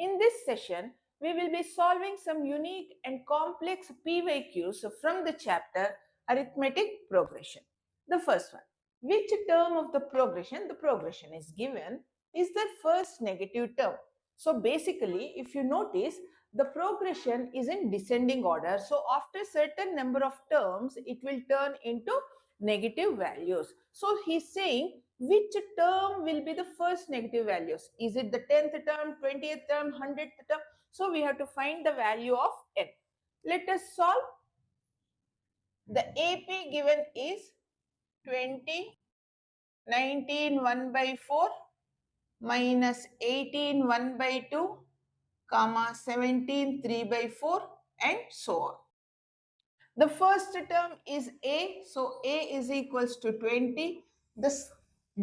In this session, we will be solving some unique and complex PYQs from the chapter Arithmetic Progression. The first one, which term of the progression is given, is the first negative term. So basically, if you notice, the progression is in descending order. So after certain number of terms, it will turn into negative values. So he's saying which term will be the first negative values? Is it the 10th term, 20th term, 100th term? So we have to find the value of n. Let us solve. The AP given is 20, 19, 1 by 4 minus 18, 1 by 2, comma 17, 3 by 4 and so on. The first term is A, so A is equals to 20. The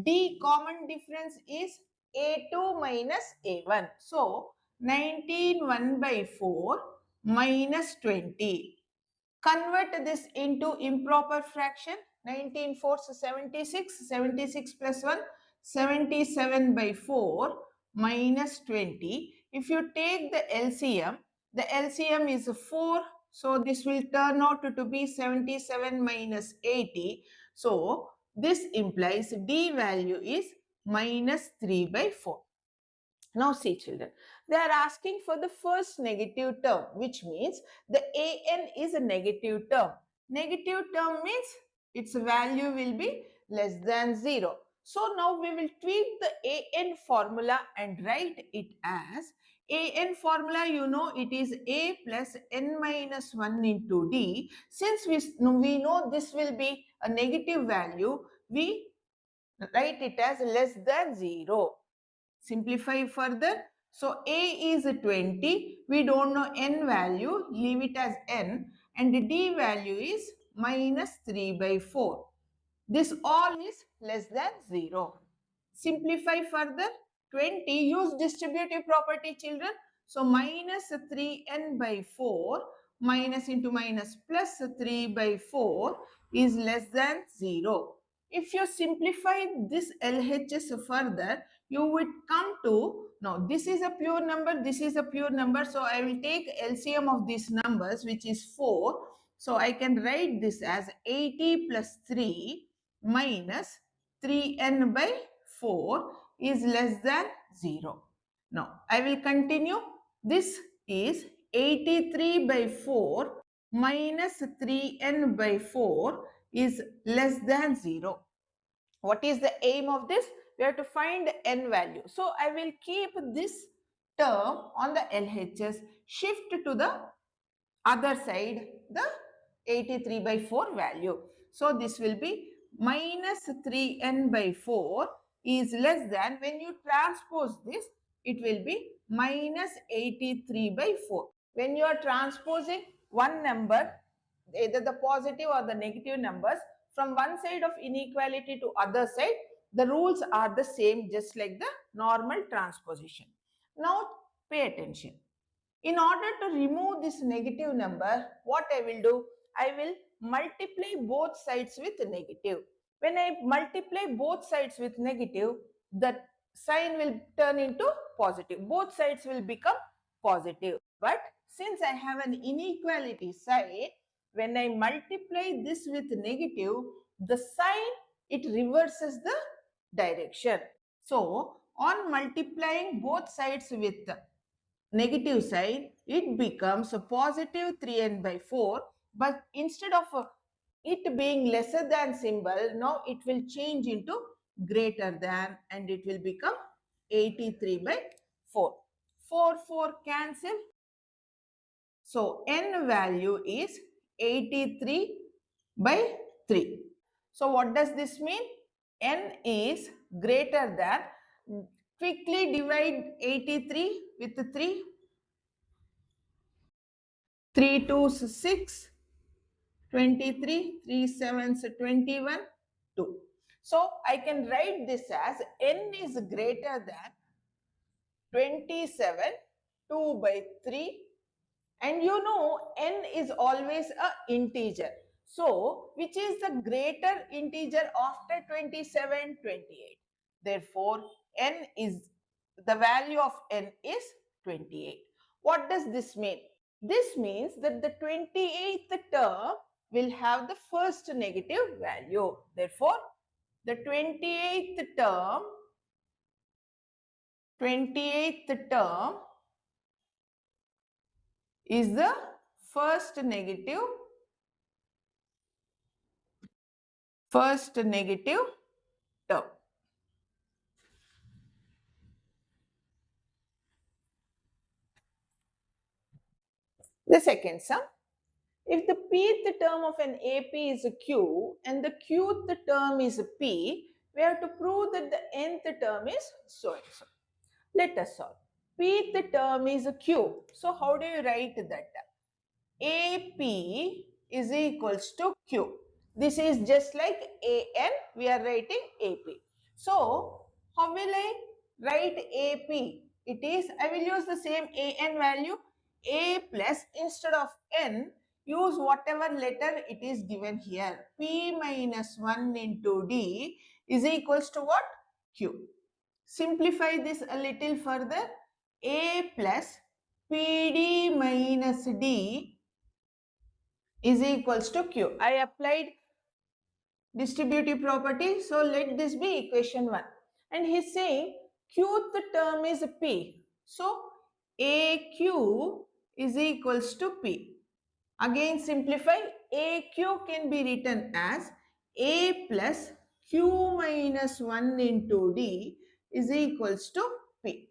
D common difference is A2 minus A1. So 19 1 by 4 minus 20. Convert this into improper fraction. 19 4s 76, 76 plus 1, 77 by 4 minus 20. If you take the LCM is 4. So this will turn out to be 77 minus 80. So this implies D value is minus 3 by 4. Now see children, they are asking for the first negative term, which means the AN is a negative term. Negative term means its value will be less than 0. So now we will tweak the AN formula and write it as AN formula, you know, it is A plus N minus 1 into D. Since we know this will be a negative value, we write it as less than 0. Simplify further. So A is 20. We don't know N value. Leave it as N. And the D value is minus 3 by 4. This all is less than 0. Simplify further. 20. Use distributive property, children. So minus 3n by 4 minus into minus plus 3 by 4 is less than 0. If you simplify this LHS further, you would come to, now this is a pure number, this is a pure number. So I will take LCM of these numbers, which is 4. So I can write this as 80 plus 3 minus 3n by 4 is less than 0. Now I will continue. This is 83 by 4 minus 3n by 4 is less than 0. What is the aim of this? We have to find n value. So I will keep this term on the LHS, shift to the other side, the 83 by 4 value. So this will be minus 3n by 4 is less than, when you transpose this, it will be minus 83 by 4. When you are transposing one number, either the positive or the negative numbers, from one side of inequality to other side, the rules are the same, just like the normal transposition. Now pay attention. In order to remove this negative number, what I will do? I will multiply both sides with negative. When I multiply both sides with negative, the sign will turn into positive. Both sides will become positive. But since I have an inequality side, when I multiply this with negative, the sign, it reverses the direction. So on multiplying both sides with negative side, it becomes a positive 3n by 4. But instead of it being lesser than symbol, now it will change into greater than, and it will become 83 by 4. 4 cancel. So n value is 83 by 3. So what does this mean? N is greater than. Quickly divide 83 with 3. 3 2s 6, 23, 3 7s 21, 2. So I can write this as n is greater than 27, 2 by 3. And you know n is always an integer. So which is the greater integer after 27, 28? Therefore, n is, the value of n is 28. What does this mean? This means that the 28th term will have the first negative value. Therefore, the 28th term is the first negative term. The second sum, if the pth term of an AP is a Q and the qth term is a P, we have to prove that the nth term is so and so. Let us solve. Pth term is a Q. So how do you write that? AP is equals to Q. This is just like AN, we are writing AP. So how will I write AP? It is, I will use the same AN value. A plus, instead of N, use whatever letter it is given here. P minus 1 into D is equals to what? Q. Simplify this a little further. A plus PD minus D is equals to Q. I applied distributive property, so let this be equation 1. And he's saying qth term is P. So AQ is equals to P. Again simplify, AQ can be written as A plus Q minus 1 into D is equals to P.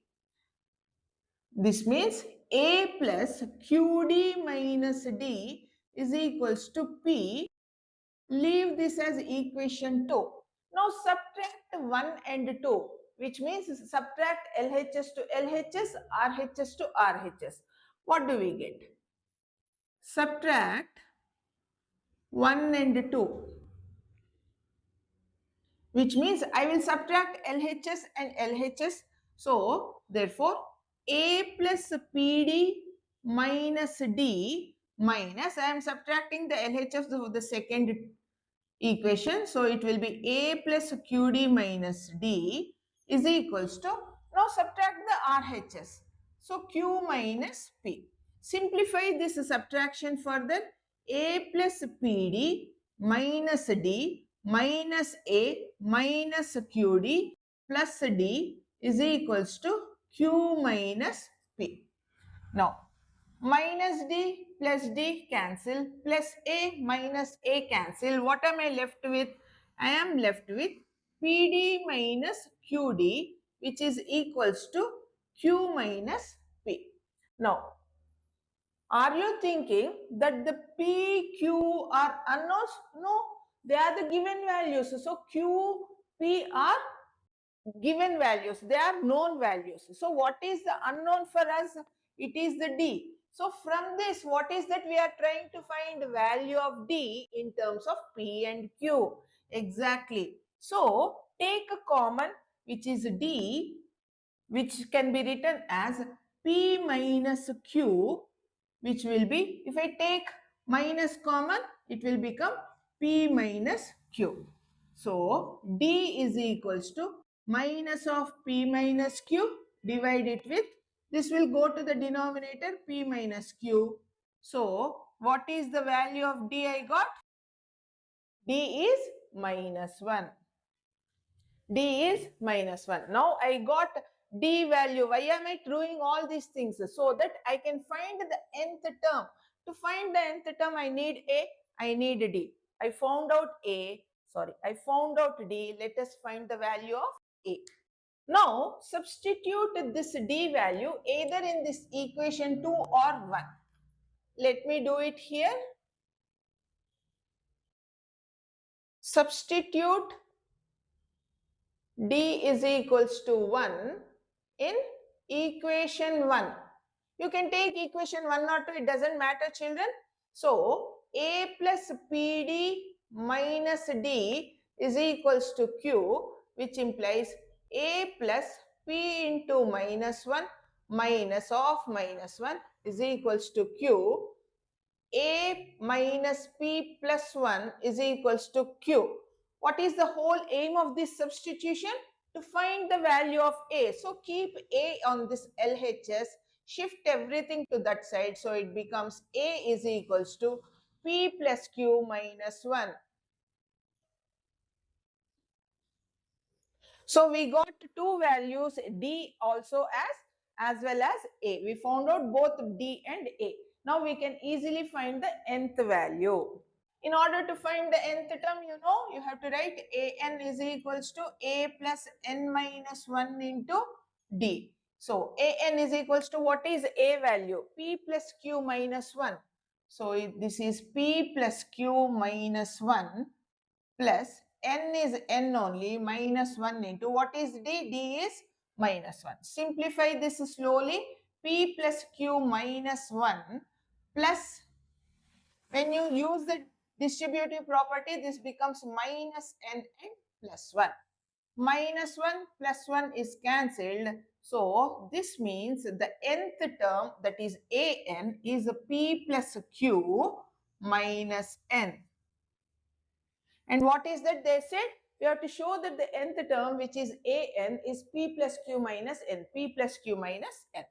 This means A plus QD minus D is equals to P. Leave this as equation 2. Now subtract 1 and 2, which means subtract LHS to LHS, RHS to RHS. What do we get? Subtract 1 and 2, which means I will subtract LHS and LHS. So therefore A plus PD minus D minus, I am subtracting the LHS of the second equation. So it will be A plus QD minus D is equals to, now subtract the RHS. So Q minus P. Simplify this subtraction further. A plus PD minus D minus A minus QD plus D is equals to Q minus P. Now minus D plus D cancel, plus A minus A cancel. What am I left with? I am left with PD minus QD, which is equals to Q minus P. Now, are you thinking that the P, Q are unknowns? No, they are the given values. So Q, P are given values, they are known values. So what is the unknown for us? It is the D. So from this, what is that we are trying to find? Value of D in terms of P and Q. Exactly. So take a common, which is D, which can be written as P minus Q, which will be, if I take minus common, it will become P minus Q. So D is equals to minus of P minus Q, divide it with, this will go to the denominator, P minus Q. So what is the value of D I got? D is minus 1. D is minus 1. Now I got D value. Why am I doing all these things? So that I can find the nth term. To find the nth term, I need A, I need D. I found out A, I found out D. Let us find the value of A. Now, substitute this D value either in this equation 2 or 1. Let me do it here. Substitute D is equals to 1 in equation 1. You can take equation 1 or 2, it doesn't matter, children. So, A plus PD minus D is equals to Q, which implies A plus P into minus 1 minus of minus 1 is equals to Q. A minus P plus 1 is equals to Q. What is the whole aim of this substitution? To find the value of A. So keep A on this LHS, shift everything to that side. So it becomes A is equals to P plus Q minus 1. So we got two values, D also as well as A. We found out both D and A. Now we can easily find the nth value. In order to find the nth term, you have to write an is equals to A plus n minus 1 into D. So an is equals to, what is A value? P plus Q minus 1. So this is P plus Q minus 1 plus n is n only, minus 1 into, what is D? D is minus 1. Simplify this slowly. P plus Q minus 1 plus, when you use the distributive property, this becomes minus n and plus 1. Minus 1 plus 1 is cancelled. So this means the nth term, that is an, is P plus Q minus n. And what is that? They said we have to show that the nth term, which is an, is P plus Q minus n. P plus Q minus n.